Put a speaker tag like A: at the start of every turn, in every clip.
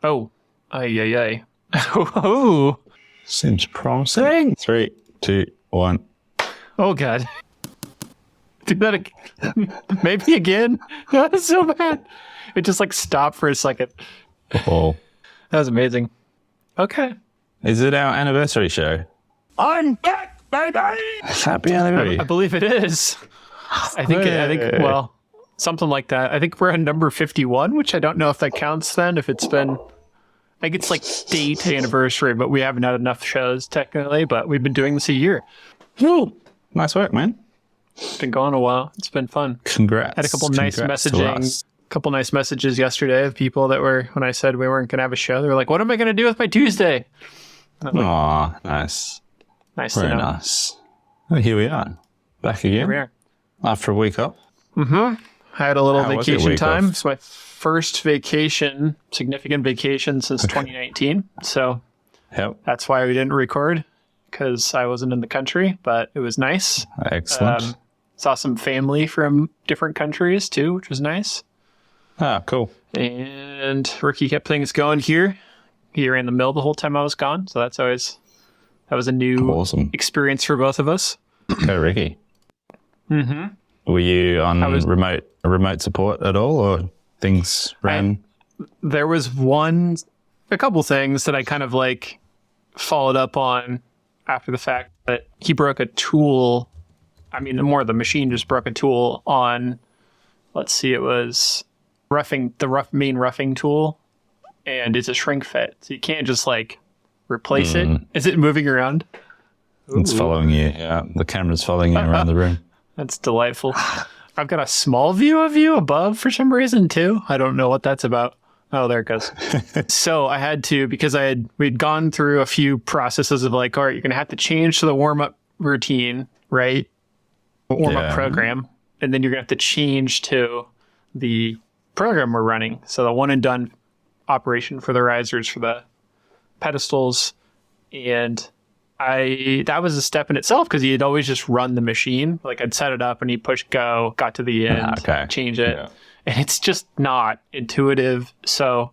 A: Oh, ay, ay, ay. Oh,
B: Seems promising. 3, 2, 1.
A: oh, God. Do that again. Maybe again. That's so bad. It just like stopped for a second.
B: Oh.
A: That was amazing. Okay.
B: Is it our anniversary show? I'm back, baby! Happy anniversary.
A: I believe it is. I think, well, something like that. I think we're on number 51, which I don't know if that counts then, if it's been, I think it's like date anniversary, but we haven't had enough shows technically, but we've been doing this a year.
B: Ooh, nice work, man.
A: It's been going a while. It's been fun.
B: Congrats.
A: Had a couple nice
B: Congrats to
A: messaging,
B: us.
A: couple nice messages yesterday of people that were, when I said we weren't going to have a show, they were like, what am I going to do with my Tuesday? And I'm like,
B: Aw, nice.
A: nice to
B: Very
A: know.
B: nice. Oh, here we are. Back
A: Here we
B: again.
A: are.
B: After a week off.
A: I had a little
B: How was your
A: vacation
B: week
A: time.
B: off?
A: It's my first vacation, significant vacation since 2019. So
B: Yep.
A: that's why we didn't record, because I wasn't in the country, but it was nice.
B: Excellent.
A: Saw some family from different countries too, which was nice.
B: Cool.
A: And Ricky kept things going here. He ran the mill the whole time I was gone. So that was a new
B: Awesome.
A: experience for both of us.
B: Go, Ricky. Were you on remote support at all, or things ran?
A: There was a couple things that I kind of like followed up on after the fact, that he broke a tool. I mean, the machine just broke a tool on, let's see, it was main roughing tool, and it's a shrink fit. So you can't just like replace it. Is it moving around?
B: It's following you. Yeah, the camera's following you around the room.
A: That's delightful. I've got a small view of you above for some reason too. I don't know what that's about. Oh, there it goes. So I had to, because we'd gone through a few processes of like, all right, you're going to have to change to the warm-up routine, right? Warm-up
B: Yeah.
A: program. And then you're going to have to change to the program we're running. So the one and done operation for the risers, for the pedestals. And that was a step in itself, because he had always just run the machine. Like I'd set it up and he'd push go, got to the end, change it.
B: Yeah.
A: And it's just not intuitive. So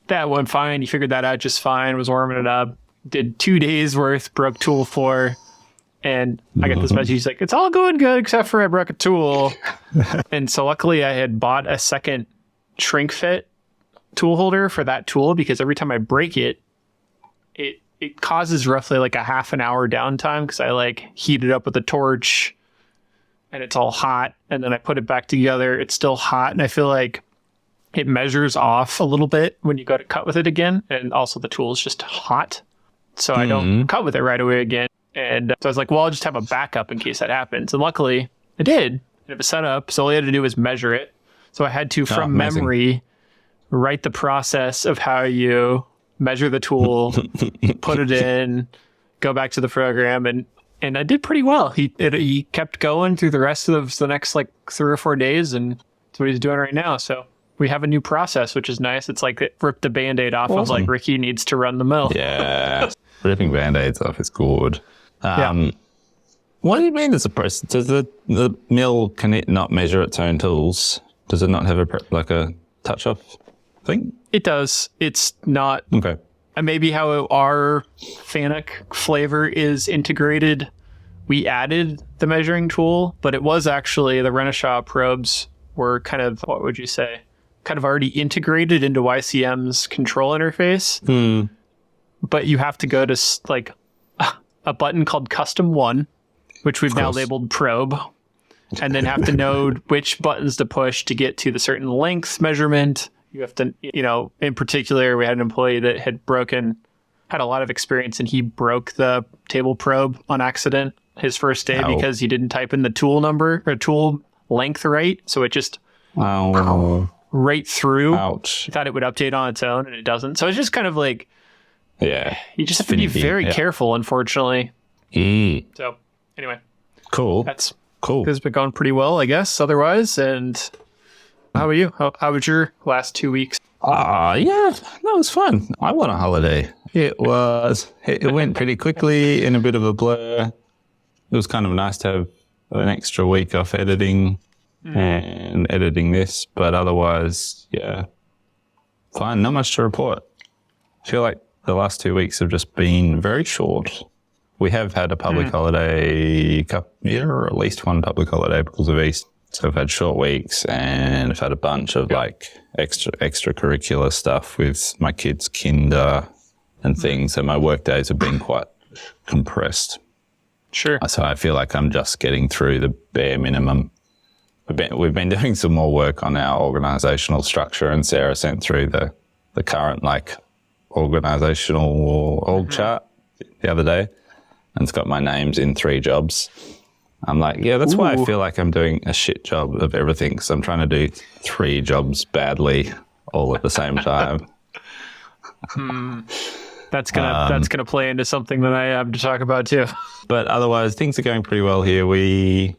A: that went fine. He figured that out just fine, was warming it up. Did 2 days worth, broke tool 4. And I got this message. He's like, it's all going good except for I broke a tool. And so luckily I had bought a second shrink fit tool holder for that tool, because every time I break it, it causes roughly like a half an hour downtime, because I like heat it up with a torch and it's all hot. And then I put it back together. It's still hot. And I feel like it measures off a little bit when you go to cut with it again. And also the tool is just hot. So I don't cut with it right away again. And so I was like, well, I'll just have a backup in case that happens. And luckily it did. And it was set up. So all I had to do was measure it. So I had to, from memory, write the process of how you measure the tool, put it in, go back to the program, and I did pretty well. He kept going through the rest of the next like 3 or 4 days, and that's what he's doing right now. So we have a new process, which is nice. It's like it ripped the Band-Aid off of like Ricky needs to run the mill.
B: Yeah, ripping Band-Aids off is good.
A: Yeah.
B: What do you mean there's a process? Does the mill, can it not measure its own tools? Does it not have a touch-off thing?
A: It does. It's not
B: Okay.
A: maybe how our Fanuc flavor is integrated. We added the measuring tool, but it was actually the Renishaw probes were kind of, what would you say, kind of already integrated into YCM's control interface. But you have to go to like a button called Custom 1, which we've now labeled probe, and then have to know which buttons to push to get to the certain length measurement. You have to, in particular, we had an employee that had a lot of experience, and he broke the table probe on accident his first day because he didn't type in the tool number or tool length right. So it just right through.
B: Ouch.
A: He thought it would update on its own, and it doesn't. So it's just kind of like,
B: Yeah.
A: you just have to be very careful, unfortunately. So anyway,
B: Cool.
A: that's
B: Cool.
A: it's been going pretty well, I guess, otherwise. And how about you? How was your last 2 weeks?
B: Yeah, no, it was fun. I went on holiday. It went pretty quickly, in a bit of a blur. It was kind of nice to have an extra week off editing and editing this, but otherwise, yeah, Fine, not much to report. I feel like the last 2 weeks have just been very short. We have had a public holiday year, or at least one public holiday because of East. So I've had short weeks, and I've had a bunch of like extracurricular stuff with my kids' kinder and things. So my work days have been quite compressed.
A: Sure.
B: So I feel like I'm just getting through the bare minimum. We've been doing some more work on our organizational structure, and Sarah sent through the current like organizational org chart the other day, and it's got my names in 3 jobs. I'm like, yeah, that's why I feel like I'm doing a shit job of everything, because I'm trying to do 3 jobs badly all at the same time.
A: That's gonna play into something that I have to talk about too.
B: But otherwise, things are going pretty well here. We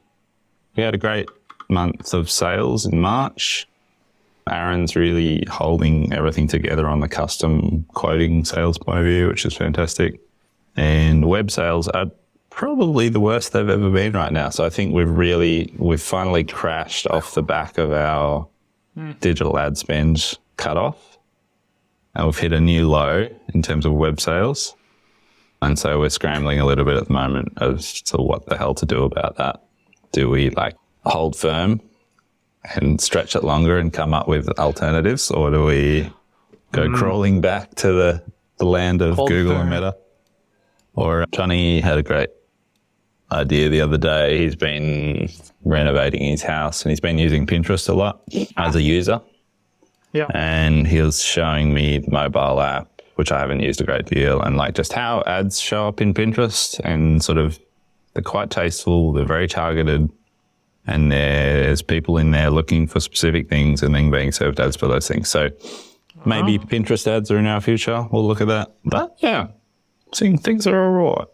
B: had a great month of sales in March. Aaron's really holding everything together on the custom quoting sales point of view, which is fantastic. And web sales are probably the worst they've ever been right now. So I think we've finally crashed off the back of our digital ad spend cutoff. And we've hit a new low in terms of web sales. And so we're scrambling a little bit at the moment as to what the hell to do about that. Do we like hold firm and stretch it longer and come up with alternatives, or do we go crawling back to the land of Google and Meta? Or Johnny had a great idea the other day. He's been renovating his house and he's been using Pinterest a lot as a user.
A: Yeah.
B: And he was showing me the mobile app, which I haven't used a great deal, and like just how ads show up in Pinterest, and sort of they're quite tasteful, they're very targeted, and there's people in there looking for specific things and then being served ads for those things. So maybe Pinterest ads are in our future. We'll look at that. But yeah, seeing things are all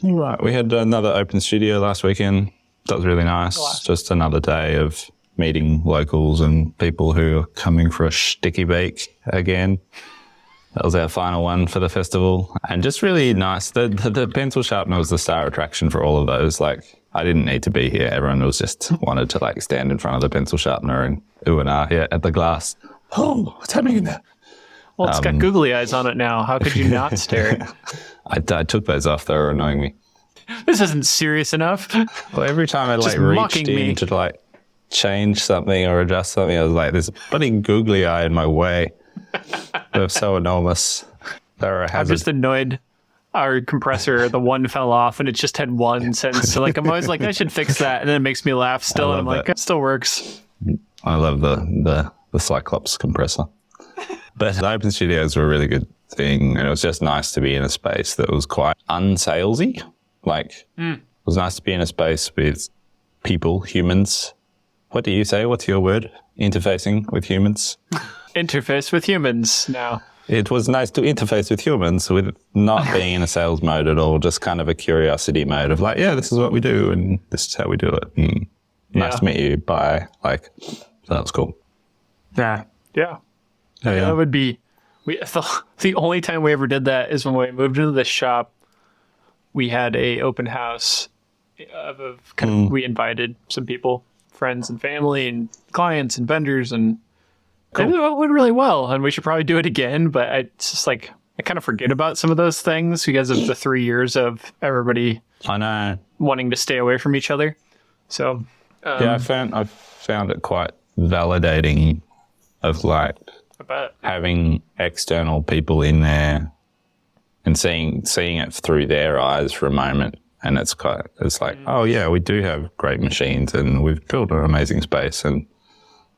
B: right. We had another open studio last weekend. That was really nice. Just another day of meeting locals and people who are coming for a sticky beak again. That was our final one for the festival. And just really nice. The pencil sharpener was the star attraction for all of those. Like, I didn't need to be here. Everyone was just wanted to like stand in front of the pencil sharpener and ooh and ah here at the glass. Oh, what's happening in there?
A: Well, it's got googly eyes on it now. How could you not stare?
B: I took those off. They were annoying me.
A: This isn't serious enough.
B: Well, every time I like reached in to like change something or adjust something, I was like, there's a bloody googly eye in my way. They're so enormous. They're a hazard.
A: I'm just annoyed. Our compressor, the one fell off and it just had one sentence. So like, I'm always like, I should fix that. And then it makes me laugh still. And I'm like, it still works.
B: I love the Cyclops compressor. But the open studios were a really good thing. And it was just nice to be in a space that was quite unsalesy. Like, it was nice to be in a space with people, humans. What do you say? What's your word? Interfacing with humans?
A: Interface with humans now.
B: It was nice to interface with humans with not being in a sales mode at all, just kind of a curiosity mode of like, yeah, this is what we do and this is how we do it. And nice to meet you. Bye. Like, that was cool.
A: Yeah. Yeah.
B: Oh, yeah.
A: That would be, the only time we ever did that is when we moved into the shop. We had a open house we invited some people, friends and family and clients and vendors, and it went really well, and we should probably do it again. But it's just like I kind of forget about some of those things because of the 3 years of everybody wanting to stay away from each other. So
B: yeah, I found it quite validating of like having external people in there and seeing it through their eyes for a moment. And it's like, oh yeah, we do have great machines and we've built an amazing space, and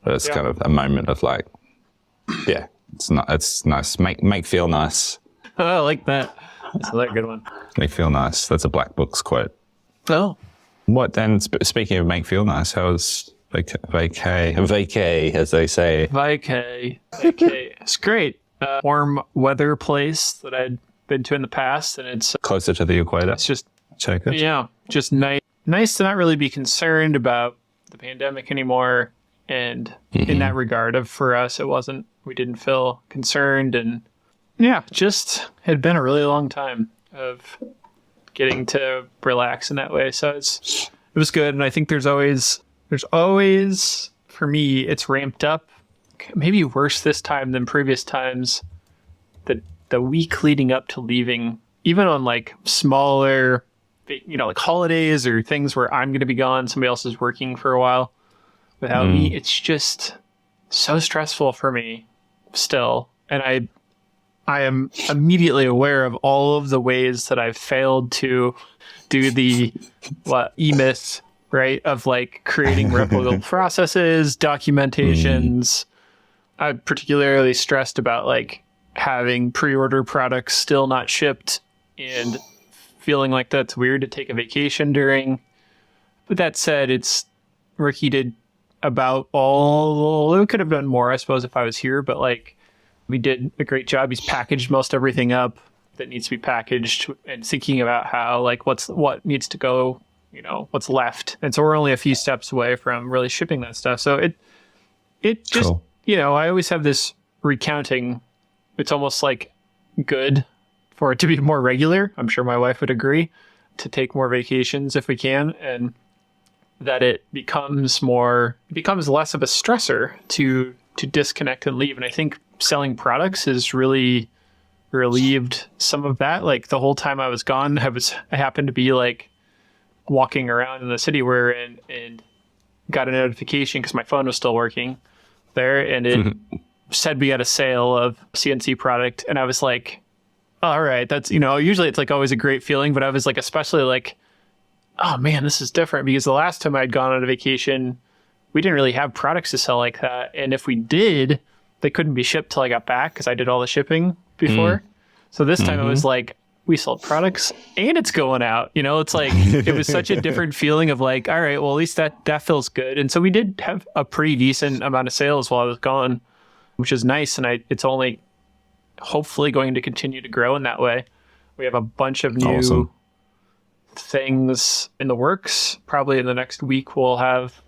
B: it's kind of a moment of like, yeah, it's nice. Make feel nice.
A: Oh, I like that. That's a good one.
B: Make feel nice. That's a Black Books quote.
A: Oh.
B: What then? Speaking of make feel nice, how was vacay, as they say?
A: Vacay. It's great. Warm weather place that I'd been to in the past, and it's
B: closer to the equator.
A: It's just
B: check it.
A: Yeah, just nice to not really be concerned about the pandemic anymore. And in that regard, for us, we didn't feel concerned, and just had been a really long time of getting to relax in that way. So it was good. And I think there's always for me, it's ramped up maybe worse this time than previous times. The week leading up to leaving, even on like smaller, like holidays or things where I'm going to be gone, somebody else is working for a while without me. It's just so stressful for me still. And I am immediately aware of all of the ways that I've failed to do the E-Myth, right? Of like creating replicable processes, documentations. I'm particularly stressed about like having pre-order products still not shipped and feeling like that's weird to take a vacation during. But that said, Ricky did about all, it could have done more, I suppose, if I was here, but like we did a great job. He's packaged most everything up that needs to be packaged and thinking about how like what needs to go, what's left. And so we're only a few steps away from really shipping that stuff. So it just,
B: Cool.
A: I always have this recounting. It's almost like good for it to be more regular. I'm sure my wife would agree, to take more vacations if we can, and that it becomes less of a stressor to disconnect and leave. And I think selling products has really relieved some of that. Like the whole time I was gone, I happened to be like walking around in the city we're in and got a notification because my phone was still working there, and it said we had a sale of CNC product, and I was like, all right, that's, usually it's like always a great feeling, but I was like especially like, oh man, this is different, because the last time I'd gone on a vacation, we didn't really have products to sell like that, and if we did, they couldn't be shipped till I got back because I did all the shipping before. So this time it was like, we sold products and it's going out. It's like, it was such a different feeling of like, all right, well, at least that feels good. And so we did have a pretty decent amount of sales while I was gone, which is nice. And it's only hopefully going to continue to grow in that way. We have a bunch of new things in the works. Probably in the next week, we'll have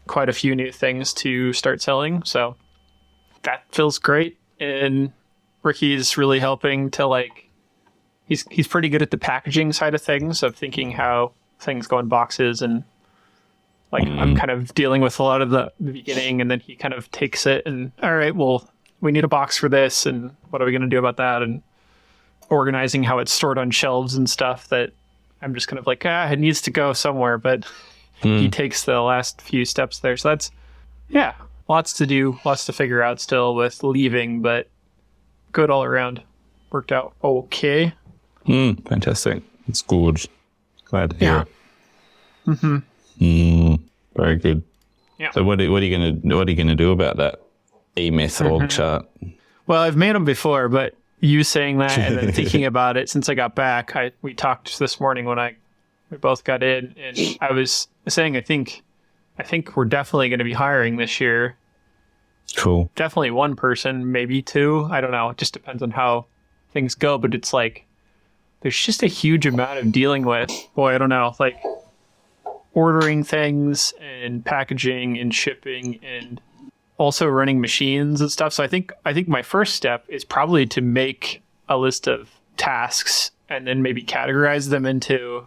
A: quite a few new things to start selling. So that feels great. And Ricky's really helping to like, he's pretty good at the packaging side of things, of thinking how things go in boxes, and like I'm kind of dealing with a lot of the beginning, and then he kind of takes it and, all right, well, we need a box for this, and what are we going to do about that, and organizing how it's stored on shelves and stuff that I'm just kind of like, it needs to go somewhere, but he takes the last few steps there. So that's, lots to do, lots to figure out still with leaving, but good all around. Worked out okay.
B: Fantastic. It's good. Glad to hear it. Very good.
A: Yeah.
B: So what are you gonna do about that E-Myth org chart?
A: Well, I've made them before, but you saying that and then thinking about it since I got back, we talked this morning when we both got in, and I was saying I think we're definitely going to be hiring this year.
B: Cool.
A: Definitely one person, maybe two. I don't know. It just depends on how things go, but it's like there's just a huge amount of dealing with. Boy, I don't know, like ordering things and packaging and shipping and also running machines and stuff. So I think my first step is probably to make a list of tasks and then maybe categorize them into,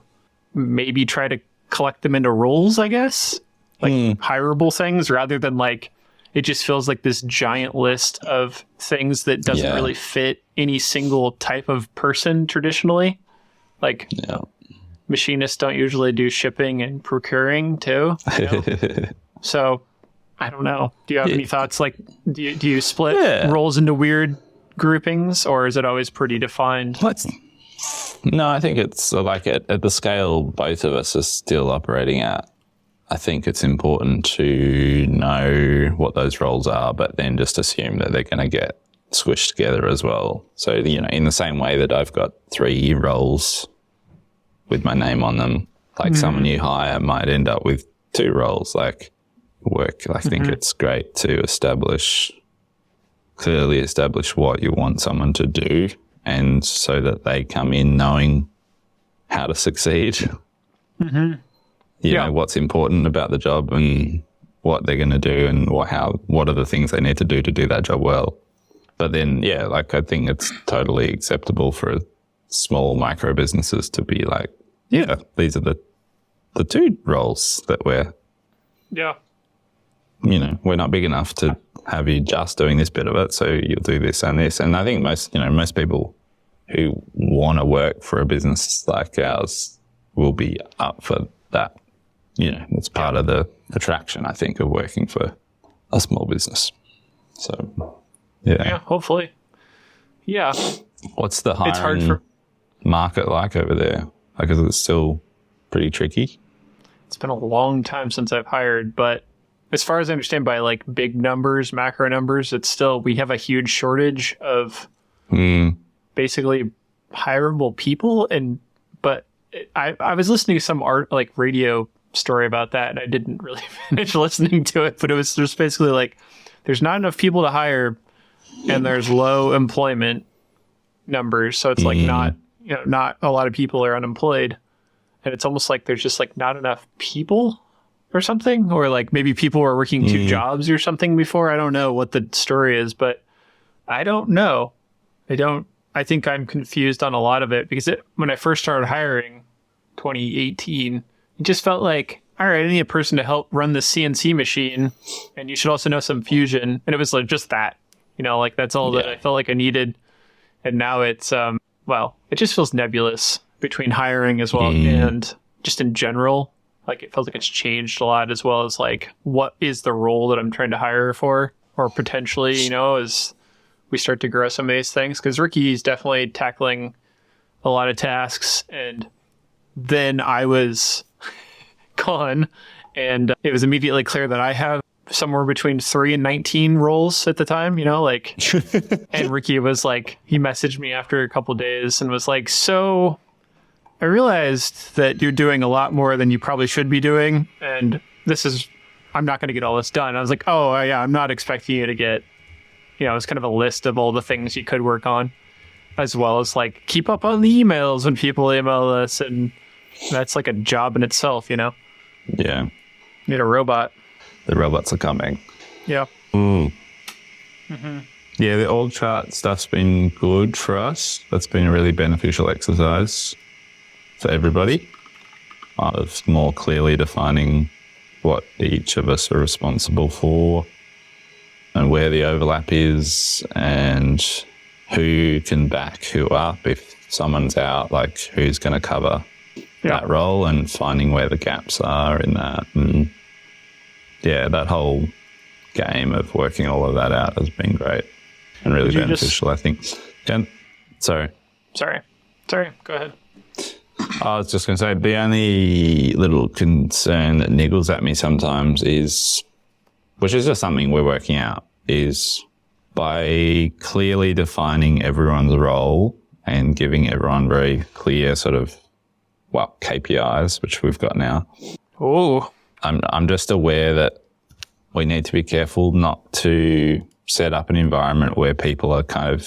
A: maybe try to collect them into roles, I guess, like hireable things, rather than like, it just feels like this giant list of things that doesn't really fit any single type of person traditionally. Like machinists don't usually do shipping and procuring too. So I don't know. Do you have any thoughts? Like, do you split roles into weird groupings, or is it always pretty defined?
B: No, I think it's like at the scale both of us are still operating at. I think it's important to know what those roles are, but then just assume that they're going to get squished together as well. So, in the same way that I've got 3 roles with my name on them, like someone you hire might end up with 2 roles, like work. I think it's great to clearly establish what you want someone to do, and so that they come in knowing how to succeed. You know, what's important about the job and what they're going to do, and what are the things they need to do that job well. But then, I think it's totally acceptable for small micro businesses to be like, these are the 2 roles that we're not big enough to have you just doing this bit of it, so you'll do this and this. And I think most people who want to work for a business like ours will be up for that. It's part of the attraction, I think, of working for a small business. So,
A: Yeah, hopefully. Yeah.
B: What's the hiring market like over there? Like, is it still pretty tricky?
A: It's been a long time since I've hired, but as far as I understand by like big numbers, macro numbers, we have a huge shortage of basically hireable people. But I was listening to some radio story about that, and I didn't really finish listening to it, but there's basically like, there's not enough people to hire and there's low employment numbers. So it's like not a lot of people are unemployed, and it's almost like there's just like not enough people or something, or like maybe people were working two jobs or something before. I don't know what the story is, but I don't know. I think I'm confused on a lot of it because when I first started hiring 2018, it just felt like, all right, I need a person to help run the CNC machine, and you should also know some Fusion. And it was like just that, like that's all that I felt like I needed. And now it's, it just feels nebulous between hiring as well and just in general. Like it feels like it's changed a lot, as well as like what is the role that I'm trying to hire for, or potentially, as we start to grow some of these things. Because Ricky's definitely tackling a lot of tasks, and then I was gone, and it was immediately clear that I have somewhere between 3 and 19 roles at the time, and Ricky was like, he messaged me after a couple days and was like, so I realized that you're doing a lot more than you probably should be doing, and I'm not going to get all this done. I was like, oh yeah, I'm not expecting you to get, it's kind of a list of all the things you could work on, as well as like keep up on the emails when people email us, and that's like a job in itself,
B: Yeah.
A: Need a robot.
B: The robots are coming.
A: Yeah.
B: Yeah, the org chart stuff's been good for us. That's been a really beneficial exercise for everybody, of more clearly defining what each of us are responsible for and where the overlap is, and who can back who up if someone's out, like who's going to cover that role, and finding where the gaps are in that. And yeah, that whole game of working all of that out has been great and really beneficial, I think. Sorry, go ahead. I was just going to say, the only little concern that niggles at me sometimes is, which is just something we're working out, is by clearly defining everyone's role and giving everyone very clear sort of, KPIs, which we've got now.
A: Oh,
B: I'm just aware that we need to be careful not to set up an environment where people are kind of,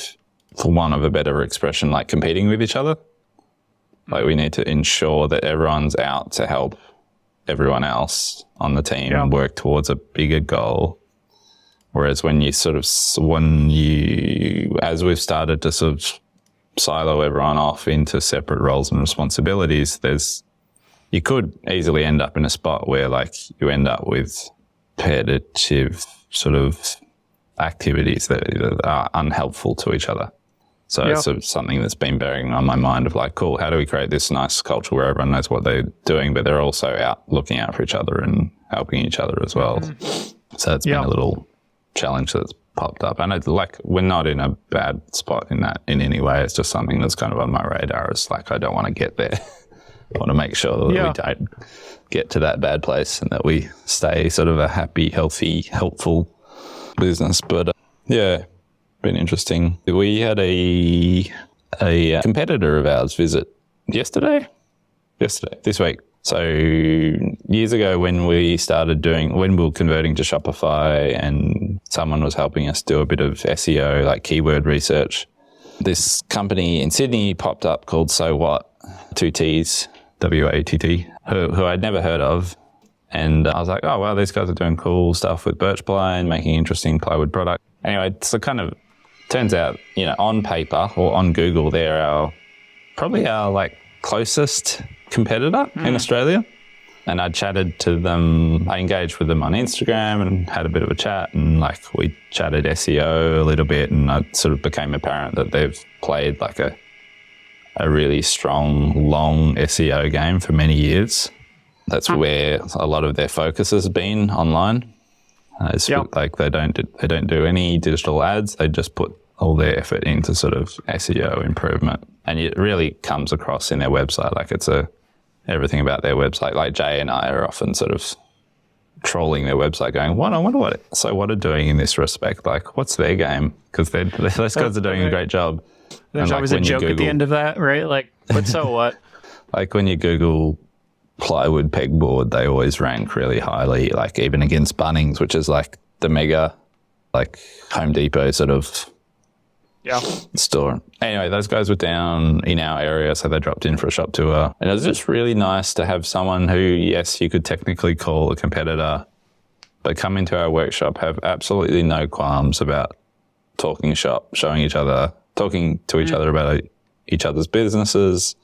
B: for want of a better expression, like competing with each other. Like we need to ensure that everyone's out to help everyone else on the team and work towards a bigger goal. Whereas as we've started to sort of silo everyone off into separate roles and responsibilities, you could easily end up in a spot where like you end up with repetitive sort of activities that are unhelpful to each other. So it's sort of something that's been bearing on my mind of like, cool, how do we create this nice culture where everyone knows what they're doing, but they're also out looking out for each other and helping each other as well. So it's been a little challenge that's popped up. And we're not in a bad spot in that in any way. It's just something that's kind of on my radar. It's like, I don't want to get there. I want to make sure that we don't get to that bad place and that we stay sort of a happy, healthy, helpful business. But been interesting. We had a competitor of ours visit this week. So years ago when we were converting to Shopify and someone was helping us do a bit of SEO, like keyword research, this company in Sydney popped up called So What, 2 T's, WATT, who I'd never heard of. And I was like, oh, wow, these guys are doing cool stuff with birchply and making interesting plywood product. Anyway, so kind of turns out, on paper or on Google, they're probably our like closest competitor in Australia. And I chatted to them. I engaged with them on Instagram and had a bit of a chat, and like we chatted SEO a little bit, and it sort of became apparent that they've played like a really strong, long SEO game for many years. That's where a lot of their focus has been online. It's like they don't do any digital ads. They just put all their effort into sort of SEO improvement, and it really comes across in their website. Like it's everything about their website. Like Jay and I are often sort of trolling their website, going, "What? I wonder what what are doing in this respect? Like, what's their game? Because those guys are doing a great job."
A: There's always a joke at the end of that, right? Like, but so what?
B: Like when you Google plywood pegboard, they always rank really highly, like even against Bunnings, which is like the mega, like Home Depot sort of store. Anyway, those guys were down in our area, so they dropped in for a shop tour. And it was just really nice to have someone who, yes, you could technically call a competitor, but come into our workshop, have absolutely no qualms about talking shop, talking to each other about each other's businesses,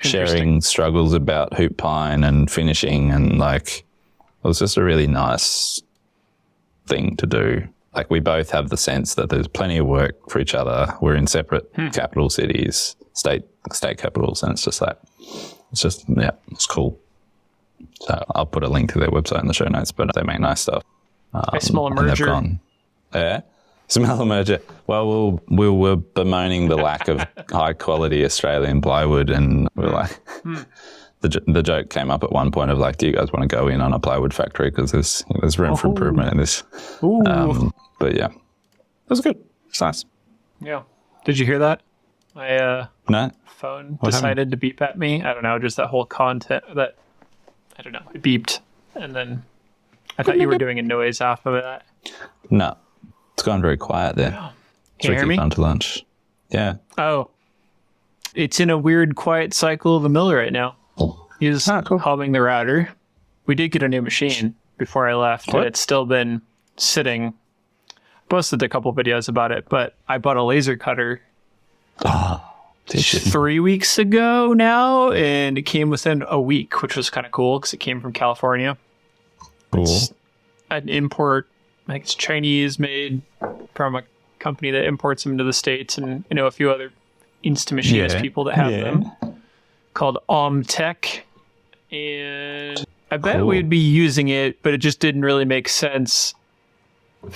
B: sharing struggles about hoop pine and finishing, and like it was just a really nice thing to do. Like we both have the sense that there's plenty of work for each other. We're in separate capital cities, state capitals, and it's cool. So I'll put a link to their website in the show notes, but they make nice stuff.
A: I smell a merger.
B: Smell a merger. Well, we were bemoaning the lack of high quality Australian plywood, and we're like, the joke came up at one point of like, do you guys want to go in on a plywood factory? Because there's room for improvement in this. But yeah, it was good. It's nice.
A: Yeah. Did you hear that? My
B: no?
A: phone decided to beep at me. I don't know, just that whole content that, I don't know, it beeped. And then I thought you were doing a noise off of that.
B: No. It's gone very quiet there.
A: Oh. Can you hear me?
B: Gone to lunch. Yeah.
A: Oh. It's in a weird quiet cycle of the mill right now. He's humming the router. We did get a new machine before I left, and it's still been sitting. Posted a couple videos about it, but I bought a laser cutter 3 weeks ago now, and it came within a week, which was kind of cool because it came from California.
B: Cool.
A: It's an import, like it's Chinese made from a company that imports them to the States, and I know a few other Instamachinist people that have them, called Omtech. And I bet we'd be using it, but it just didn't really make sense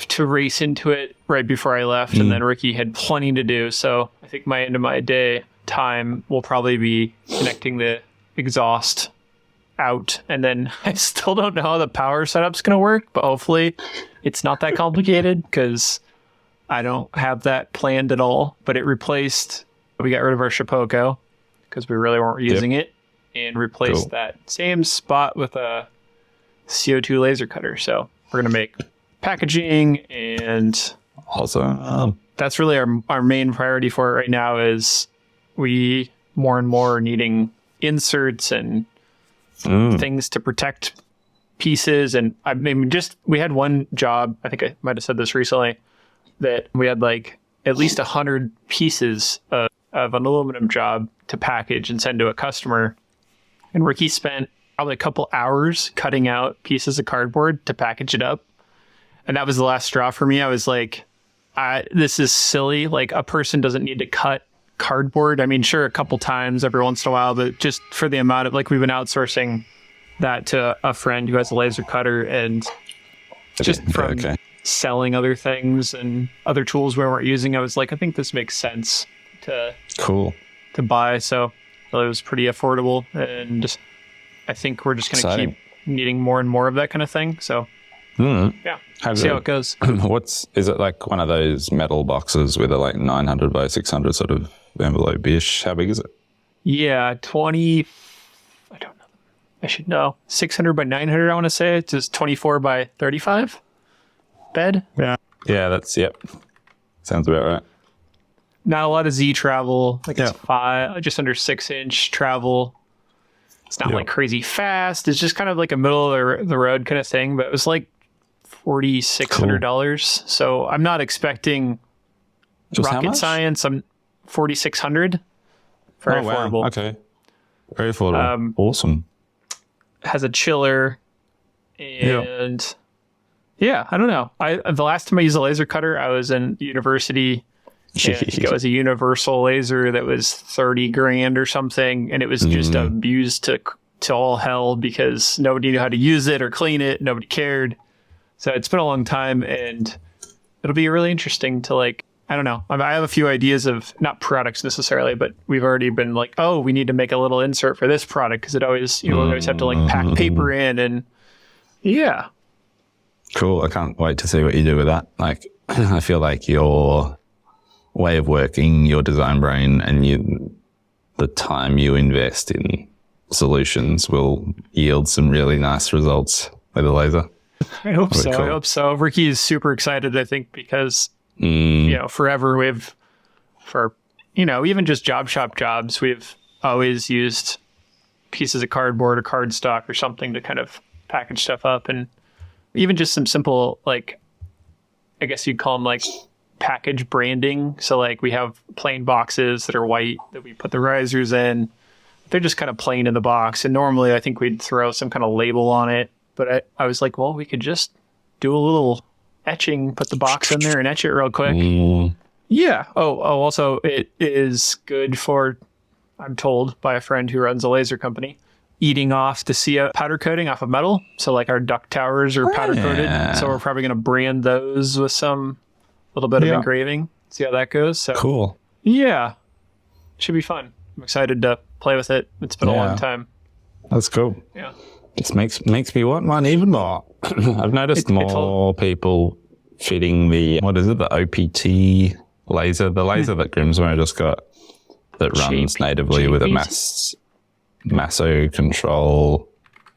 A: to race into it right before I left. And then Ricky had plenty to do. So I think my end of my day time will probably be connecting the exhaust out. And then I still don't know how the power setup's going to work, but hopefully it's not that complicated because I don't have that planned at all. But we got rid of our Shapeoko because we really weren't using it, and replaced that same spot with a CO2 laser cutter. So we're going to make packaging, and
B: also
A: that's really our main priority for it right now. Is we more and more are needing inserts and things to protect pieces. And I mean, we had one job, I think I might have said this recently, that we had like at least 100 pieces of an aluminum job to package and send to a customer. And Ricky spent probably a couple hours cutting out pieces of cardboard to package it up. And that was the last straw for me. I was like, this is silly. Like, a person doesn't need to cut cardboard. I mean, sure, a couple times every once in a while, but just for the amount of, like, we've been outsourcing that to a friend who has a laser cutter, and just from selling other things and other tools we weren't using, I was like, I think this makes sense to buy. So it was pretty affordable, and I think we're just going to keep needing more and more of that kind of thing. So yeah, see how it goes.
B: Is it like one of those metal boxes with a like 900 by 600 sort of envelope-ish? How big is it?
A: Yeah, 20, I don't know. I should know. 600 by 900, I want to say. It's just 24 by 35 bed.
B: Yeah. Yeah, sounds about right.
A: Not a lot of Z travel. Like it's just under 6-inch travel. It's not like crazy fast. It's just kind of like a middle of the road kind of thing. But it was like $4,600. So I'm not expecting rocket science. I'm $4,600. Very affordable.
B: Wow. Okay. Very affordable. Awesome.
A: has a chiller, and yeah, I don't know. The last time I used a laser cutter, I was in university. And I think it was a universal laser that was 30 grand or something, and it was just abused to all hell because nobody knew how to use it or clean it. Nobody cared. So it's been a long time, and it'll be really interesting to like, I don't know. I have a few ideas of not products necessarily, but we've already been like, oh, we need to make a little insert for this product because it always, you always have to like pack paper in, and yeah.
B: Cool. I can't wait to see what you do with that. Like, I feel like your way of working, your design brain, and the time you invest in solutions will yield some really nice results with a laser.
A: I hope so. Cool. I hope so. Ricky is super excited, I think, because, forever even just job shop jobs, we've always used pieces of cardboard or cardstock or something to kind of package stuff up. And even just some simple, like, I guess you'd call them like package branding. So like we have plain boxes that are white that we put the risers in. They're just kind of plain in the box. And normally I think we'd throw some kind of label on it. But I was like, well, we could just do a little etching, put the box in there and etch it real quick. Yeah. Oh, also it is good for, I'm told by a friend who runs a laser company, eating off the CO powder coating off of metal. So like our duct towers are powder coated. So we're probably going to brand those with some little bit of engraving. See how that goes. So
B: cool.
A: Yeah. Should be fun. I'm excited to play with it. It's been a long time.
B: That's cool.
A: Yeah.
B: Just makes me want one even more. I've noticed more people fitting the OPT laser, the laser that Grimsmo just got that runs natively with a Masso control.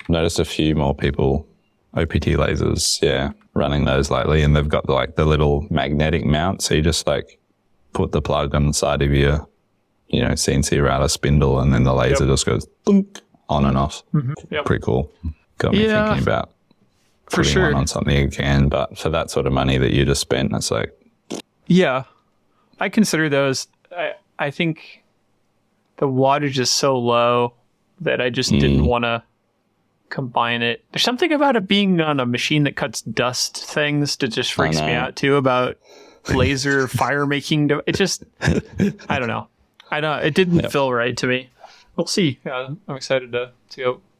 B: Noticed a few more people, OPT lasers, running those lately, and they've got the little magnetic mount, so you just like put the plug on the side of your, CNC router spindle, and then the laser just goes thunk, on and off. Pretty cool. Got me thinking about putting one on something again, but for that sort of money that you just spent, it's like...
A: Yeah, I consider those. I think the wattage is so low that I just didn't want to combine it. There's something about it being on a machine that cuts dust things that just freaks me out too, about laser fire making. It just, I don't know. It didn't feel right to me. We'll see. I'm excited to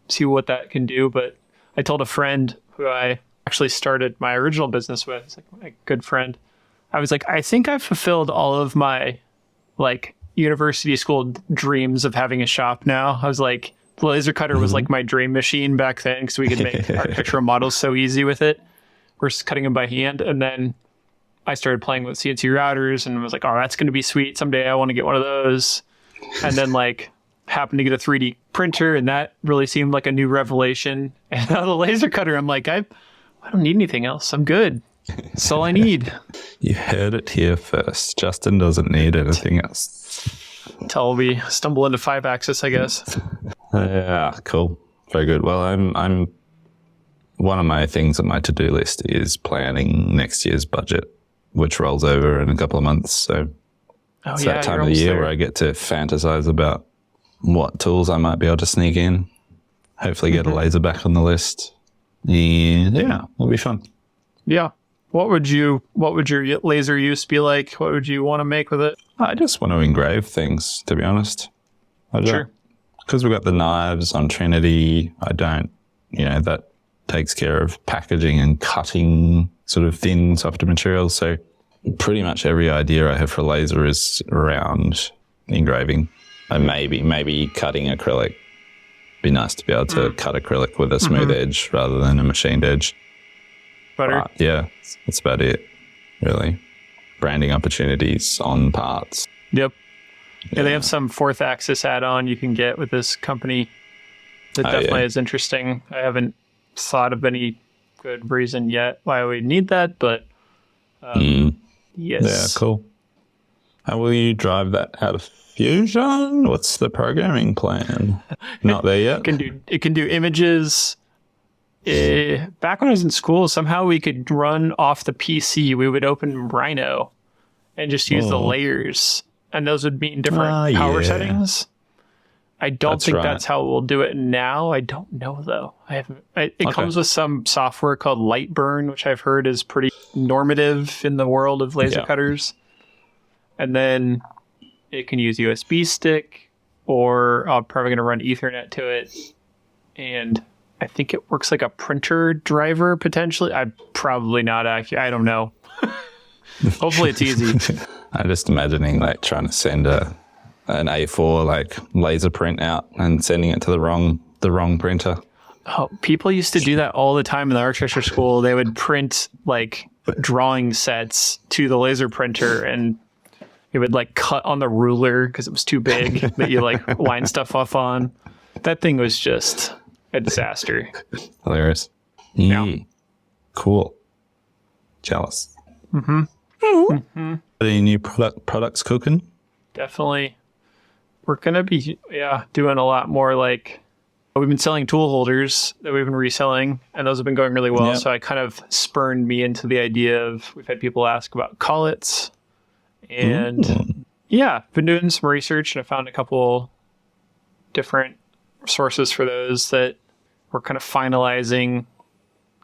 A: see what that can do. But I told a friend who I actually started my original business with, it's like my good friend. I was like, I think I've fulfilled all of my like university school dreams of having a shop now. I was like, the laser cutter was like my dream machine back then because we could make architectural models so easy with it versus cutting them by hand. And then I started playing with CNC routers and was like, oh, that's going to be sweet. Someday I want to get one of those. And then like happened to get a 3D printer, and that really seemed like a new revelation. And now the laser cutter, I'm like, I don't need anything else. I'm good. That's all I need.
B: You heard it here first. Justin doesn't need anything else.
A: Until we stumble into 5-axis, I guess.
B: Yeah, cool. Very good. Well, I'm one of my things on my to-do list is planning next year's budget, which rolls over in a couple of months. So it's that time of the year where I get to fantasize about what tools I might be able to sneak in. Hopefully get a laser back on the list. Yeah, it'll be fun.
A: Yeah. What would your laser use be like? What would you want to make with it?
B: I just want to engrave things, to be honest.
A: Sure. Because
B: we've got the knives on Trinity, that takes care of packaging and cutting sort of thin, softer materials. So pretty much every idea I have for laser is around engraving. And maybe cutting acrylic. Be nice to be able to cut acrylic with a smooth edge rather than a machined edge.
A: Butter.
B: Yeah, that's about it, really. Branding opportunities on parts.
A: Yep. Yeah, they have some 4th-axis add-on you can get with this company that definitely is interesting. I haven't thought of any good reason yet why we need that, but yes.
B: Yeah, cool. How will you drive that out of Fusion? What's the programming plan? Not there yet?
A: It can do images. Back when I was in school, somehow we could run off the PC. We would open Rhino and just use the layers, and those would mean different power settings. I don't
B: That's
A: think
B: right.
A: that's how we'll do it now. I don't know though. I haven't. It comes with some software called Lightburn, which I've heard is pretty normative in the world of laser
B: Yeah.
A: cutters. And then it can use USB stick, or I'm probably going to run Ethernet to it. And I think it works like a printer driver potentially. I'm probably not accurate. I don't know. Hopefully it's easy.
B: I'm just imagining like trying to send an A4 like laser print out and sending it to the wrong printer.
A: Oh, people used to do that all the time in the architecture school. They would print like drawing sets to the laser printer, and it would like cut on the ruler because it was too big that you like line stuff off on. That thing was just a disaster.
B: Hilarious.
A: Yeah.
B: Cool. Jealous. Any new products cooking?
A: Definitely. We're going to be doing a lot more like we've been selling tool holders that we've been reselling, and those have been going really well.
B: Yep.
A: So it kind of spurned me into the idea of we've had people ask about collets, and been doing some research, and I found a couple different sources for those that we're kind of finalizing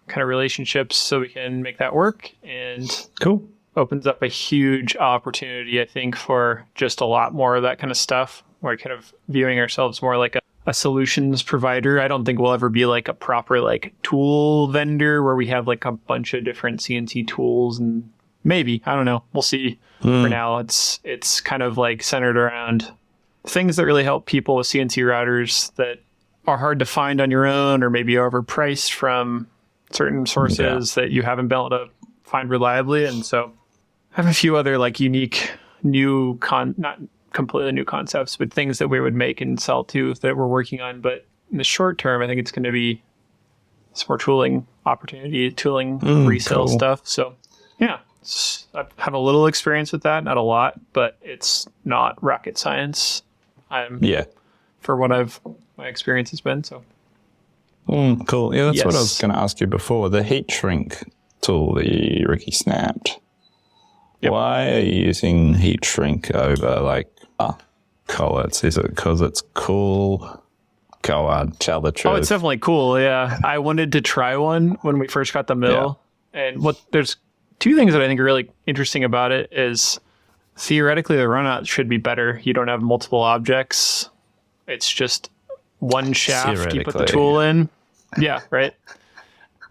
A: kind of relationships so we can make that work, and
B: Cool.
A: opens up a huge opportunity, I think, for just a lot more of that kind of stuff. We're kind of viewing ourselves more like a solutions provider. I don't think we'll ever be like a proper like tool vendor where we have like a bunch of different CNC tools, and maybe, I don't know. We'll see. For now, it's kind of like centered around things that really help people with CNC routers that are hard to find on your own, or maybe overpriced from certain sources that you haven't been able to find reliably. And so I have a few other like unique new not completely new concepts, but things that we would make and sell to that we're working on. But in the short term, I think it's going to be some more tooling opportunity, resale
B: cool.
A: stuff. So yeah, I have a little experience with that, not a lot, but it's not rocket science.
B: Yeah.
A: For what my experience has been. So
B: Cool. Yeah, that's what I was
A: Yes.
B: going to ask you before. The heat shrink tool that Ricky snapped.
A: Yep.
B: Why are you using heat shrink over like collets? Is it because it's cool? Go on, tell the truth.
A: Oh, it's definitely cool. Yeah. I wanted to try one when we first got the mill. And there's two things that I think are really interesting about it is theoretically the runout should be better. You don't have multiple objects. It's just one shaft you put the
B: Theoretically.
A: tool in. Yeah, right.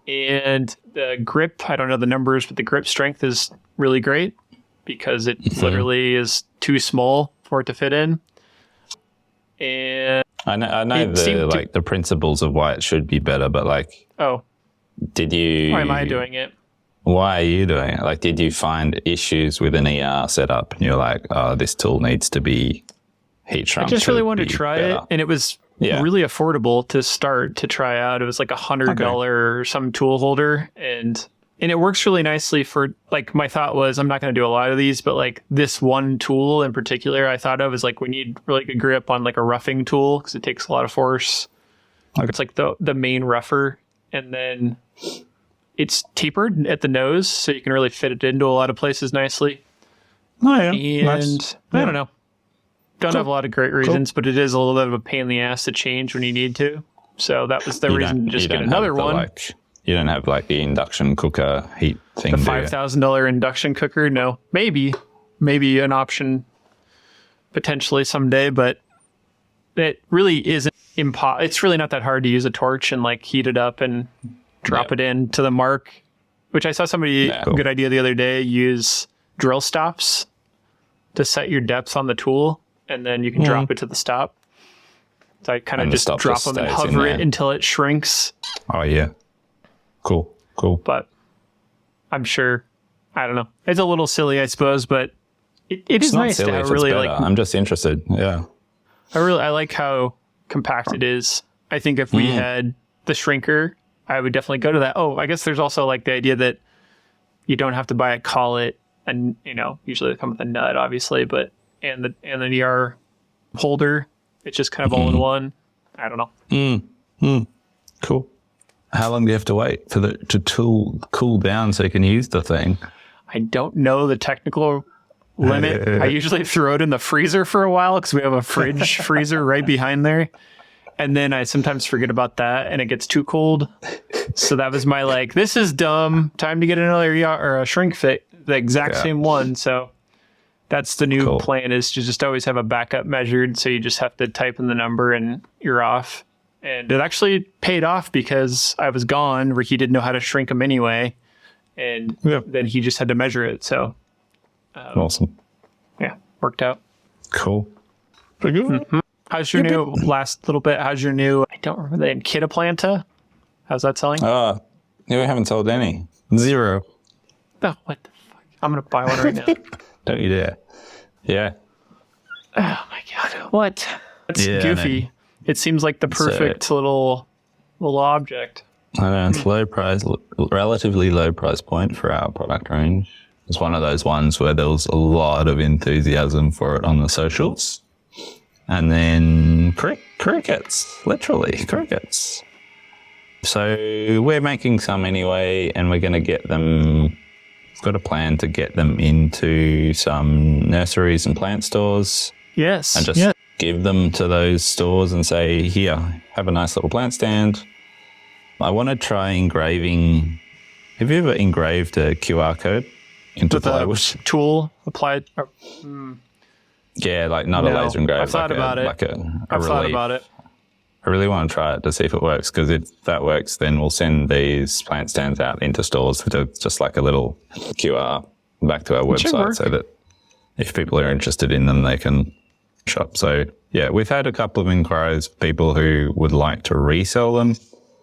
A: And the grip, I don't know the numbers, but the grip strength is really great because it literally is too small for it to fit in. And
B: I know
A: it seemed to-
B: the principles of why it should be better, but like, did you?
A: why am I doing it?
B: Why are you doing it? Like, did you find issues with an ER setup, and you're like, oh, this tool needs to be heat shrunk?
A: I just really
B: to
A: wanted to
B: be
A: try it,
B: better?
A: and it was
B: Yeah.
A: really affordable to start to try out. It was like $100 or some tool holder, and it works really nicely for like my thought was I'm not going to do a lot of these, but like this one tool in particular I thought of is like we need really good grip on like a roughing tool because it takes a lot of force. It's like the main rougher, and then it's tapered at the nose so you can really fit it into a lot of places nicely.
B: Oh, yeah.
A: And
B: Nice.
A: I don't know. Don't have a lot of great reasons, but it is a little bit of a pain in the ass to change when you need to. So that was the
B: You
A: reason
B: don't-
A: to just
B: you
A: get
B: don't
A: another
B: have the,
A: one.
B: you don't have like the induction cooker heat thing.
A: The
B: do you?
A: $5,000 induction cooker. No, maybe an option potentially someday, but it really isn't it's really not that hard to use a torch and like heat it up and drop it in to the mark, which I saw somebody,
B: Yeah, cool.
A: good idea the other day, use drill stops to set your depth on the tool, and then you can drop it to the stop. So I kind of
B: And the
A: just
B: stop
A: drop
B: just
A: them and
B: stays in
A: hover it
B: there.
A: until it shrinks.
B: Oh yeah. Cool.
A: But I'm sure, I don't know. It's a little silly, I suppose, but it is
B: It's not
A: nice
B: silly
A: to
B: if
A: have
B: it's
A: really
B: better.
A: like,
B: I'm just interested. Yeah.
A: I like how compact it is. I think if we had the shrinker, I would definitely go to that. Oh, I guess there's also like the idea that you don't have to buy a collet, and usually they come with a nut, obviously, but and the ER holder. It's just kind of all in one. I don't know.
B: Cool. How long do you have to wait for to cool down so you can use the thing?
A: I don't know the technical limit. I usually throw it in the freezer for a while because we have a fridge freezer right behind there. And then I sometimes forget about that and it gets too cold. So that was my like, this is dumb. Time to get another or a shrink fit, the exact same one. So that's the new plan, is to just always have a backup measured. So you just have to type in the number and you're off. And it actually paid off because I was gone where he didn't know how to shrink them anyway. And then he just had to measure it. So
B: awesome.
A: Yeah, worked out.
B: Cool. Pretty good.
A: Mm-hmm. How's your new last little bit? How's your new? I don't remember the name. Kitaplanta. How's that selling?
B: Yeah, we haven't sold any. 0.
A: Oh, what the fuck? I'm gonna buy one right now.
B: Don't you dare. Yeah.
A: Oh my god. What? That's goofy. It seems like the perfect little object.
B: I know, it's low price, relatively low price point for our product range. It's one of those ones where there was a lot of enthusiasm for it on the socials. And then crickets, literally crickets. So we're making some anyway, and we're going to get them, we've got a plan to get them into some nurseries and plant stores.
A: Yes.
B: And just give them to those stores and say, here, have a nice little plant stand. I want to try engraving. Have you ever engraved a QR code into plywood?
A: Tool applied?
B: Yeah, like not a laser engrave.
A: I've thought about it.
B: I've thought about it. I really want to try it to see if it works, because if that works, then we'll send these plant stands out into stores to just like a little QR back to our website, so that if people are interested in them, they can shop. So yeah, we've had a couple of inquiries, people who would like to resell them,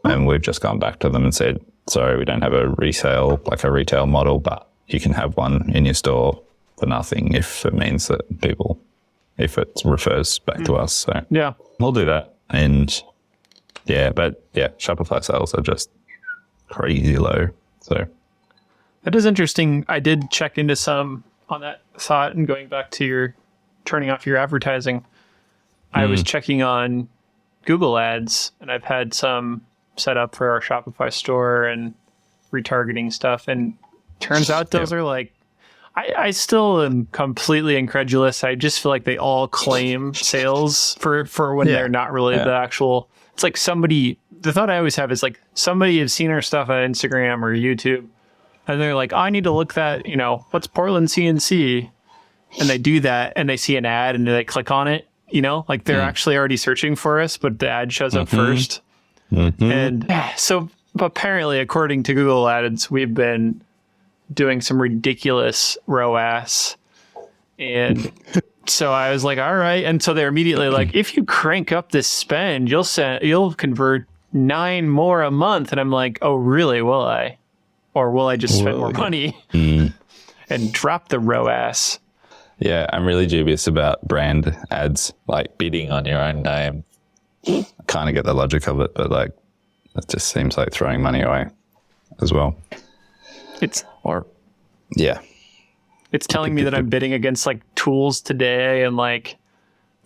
B: and we've just gone back to them and said, sorry, we don't have a resale, like a retail model, but you can have one in your store for nothing if it means that people, if it refers back to us. So
A: yeah,
B: we'll do that. And yeah, but yeah, Shopify sales are just crazy low. So
A: that is interesting. I did check into some on that thought, and going back to your turning off your advertising, I was checking on Google ads, and I've had some set up for our Shopify store and retargeting stuff. And turns out those are like, I still am completely incredulous. I just feel like they all claim sales for when they're not really the actual. It's like somebody. The thought I always have is like somebody has seen our stuff on Instagram or YouTube, and they're like, I need to look that. What's Portland CNC, and they do that, and they see an ad, and they click on it. Like they're actually already searching for us, but the ad shows up first. And so apparently, according to Google Ads, we've been doing some ridiculous ROAS. And so I was like, all right. And so they're immediately like, if you crank up this spend, you'll convert 9 more a month. And I'm like, oh, really? Will I? Or will I just spend more money and drop the ROAS?
B: Yeah, I'm really dubious about brand ads, like bidding on your own name. I kind of get the logic of it, but like, it just seems like throwing money away as well. It's
A: telling me that I'm bidding against like tools today, and like,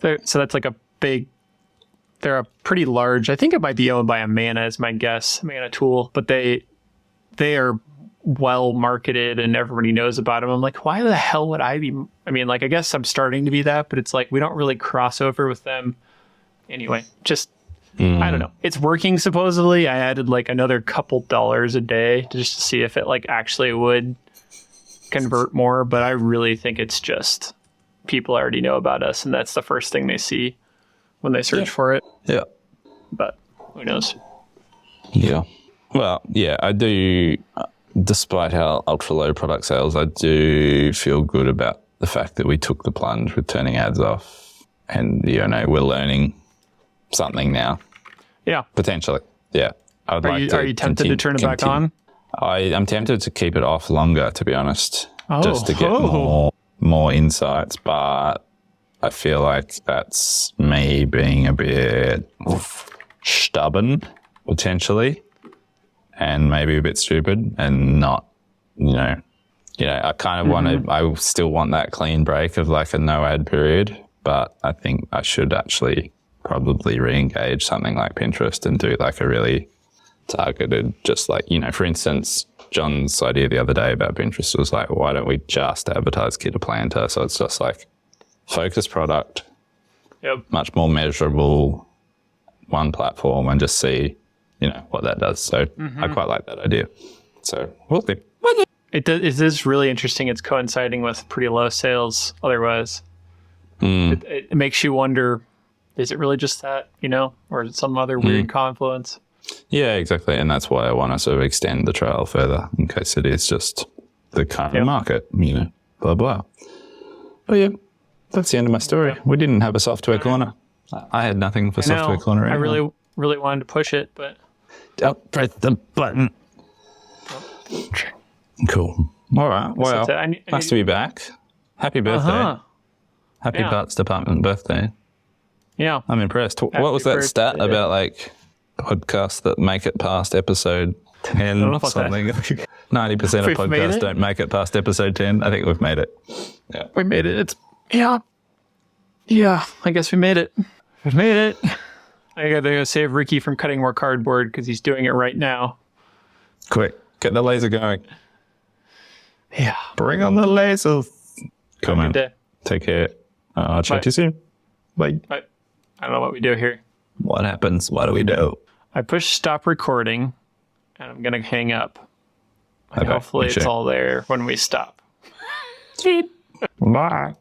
A: so that's like they're a pretty large, I think it might be owned by Amana is my guess, Amana tool, but they are well marketed and everybody knows about them. I'm like, why the hell would I be? I mean, like, I guess I'm starting to be that, but it's like, we don't really cross over with them anyway. Just, I don't know. It's working supposedly. I added like another couple dollars a day just to see if it like actually would convert more, but I really think it's just people already know about us, and that's the first thing they see when they search for it.
B: Yeah.
A: But who knows?
B: Yeah. Well, yeah, I do, despite our ultra low product sales, I do feel good about the fact that we took the plunge with turning ads off, and we're learning something now. Yeah. Potentially. Yeah.
A: Are you tempted to turn it back on?
B: I'm tempted to keep it off longer, to be honest, just to get more insights. But I feel like that's me being a bit stubborn, potentially, and maybe a bit stupid, and not, I kind of want to, I still want that clean break of like a no ad period, but I think I should actually probably re-engage something like Pinterest and do like a really targeted, just like, for instance, John's idea the other day about Pinterest was like, why don't we just advertise Kit a Planter? So it's just like focused product, much more measurable, one platform, and just see, what that does. So I quite like that idea. So we'll see.
A: It is really interesting. It's coinciding with pretty low sales otherwise. It makes you wonder, is it really just that, or is it some other weird confluence?
B: Yeah, exactly. And that's why I want to sort of extend the trial further in case it is just the current market, blah, blah. But yeah, that's the end of my story. We didn't have a software corner. I had nothing for software corner.
A: I really, really wanted to push it, but...
B: Don't press the button. Cool. All right. Well, nice to be back. Happy birthday. Happy Parts Department birthday.
A: Yeah.
B: I'm impressed. What was that stat about, like, podcasts that make it past episode 10 something? 90% of podcasts don't make it past episode 10. I think we've made it. Yeah.
A: We made it. Yeah, I guess we made it. We've made it. I gotta save Ricky from cutting more cardboard because he's doing it right now.
B: Quick, get the laser going.
A: Yeah.
B: Bring on the lasers. Come on.
A: Day.
B: Take care. I'll chat to you soon. Bye.
A: I don't know what we do here.
B: What happens? What do we do?
A: I push stop recording, and I'm going to hang up. And hopefully it's all there when we stop.
B: Bye.